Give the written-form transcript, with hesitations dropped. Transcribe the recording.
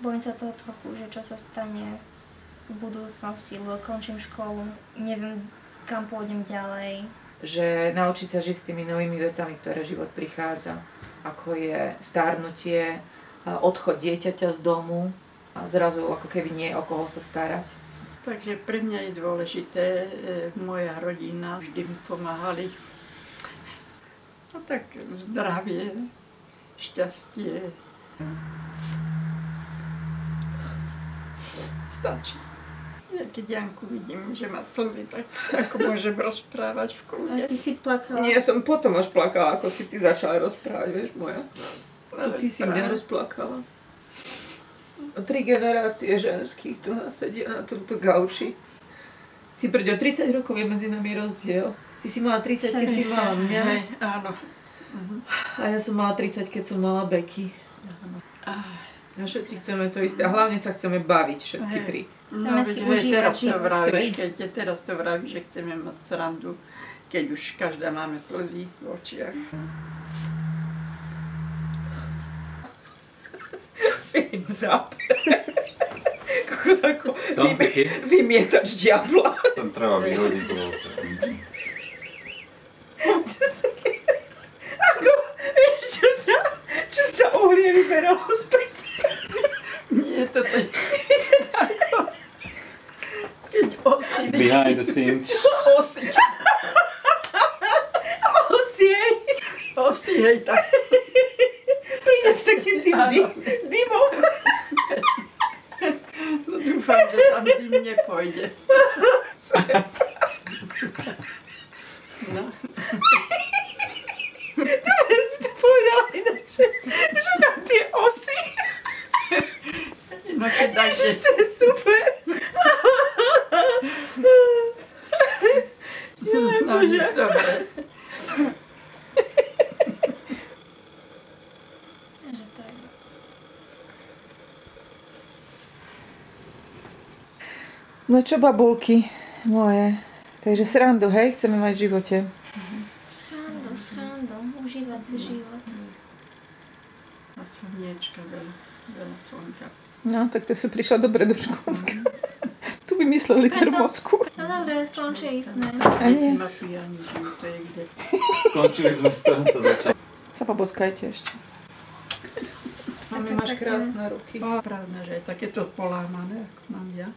Bojím sa toho trochu, že čo sa stane v budúcnosti, lebo končím školu, neviem, kam pôjdem ďalej. Že naučiť sa žiť s tými novými vecami, ktoré život prichádza, ako je starnutie, odchod dieťaťa z domu a zrazu ako keby nie o koho sa starať. Takže pre mňa je dôležité, moja rodina vždy mi pomáhali. No tak zdravie, šťastie. Stačí. Ja keď Janku vidím, že má slzy, tak ako môžem rozprávať v kľude. A ty si plakala? Nie, som potom až plakala, ako si ty začala rozprávať, vieš moja. Ty si mňa rozplakala. 3 generácie ženských tu sedia na tomto gauči. Ty brďo, 30 rokov je medzi nami rozdiel. Ty si mala 30, keď si mala mňa. Hej, áno. A ja som mala 30, keď som mala Becky. A všetci chceme to isté. A hlavne sa chceme baviť všetky tri. Chceme si užívať život. Teraz to vravíš, že chceme mať srandu, keď už každá máme slzy v očiach. Film záber. Ako vymietač diabla. Tam treba vyhodiť bolo. Ako, vieš, čo sa uhlie vyberalo z pece? Nie, toto je... Keď osíli... Behind the scenes. Osiej, tak... Príde s takým tým dymom. No dúfam, že tam dym nepôjde. No. Dobre si to povedala ináč, že na tie osy. No keď dajte... Ježiš, to je super. No nič, dobre. No čo, babulky moje? Takže srandu, hej, chceme mať v živote. Srandu, užívať si život. A slniečka, veľa slnka. No, tak to si prišla dobre do Škótska. Tu vymysleli termosku. No dobre, skončili sme. A nie. Mafiáni žijú, to je kde. Skončili sme z toho sa začali. Sa poboskajte ešte. Mami, máš krásne ruky. Pravda, že je takéto polámané, ako mám ja.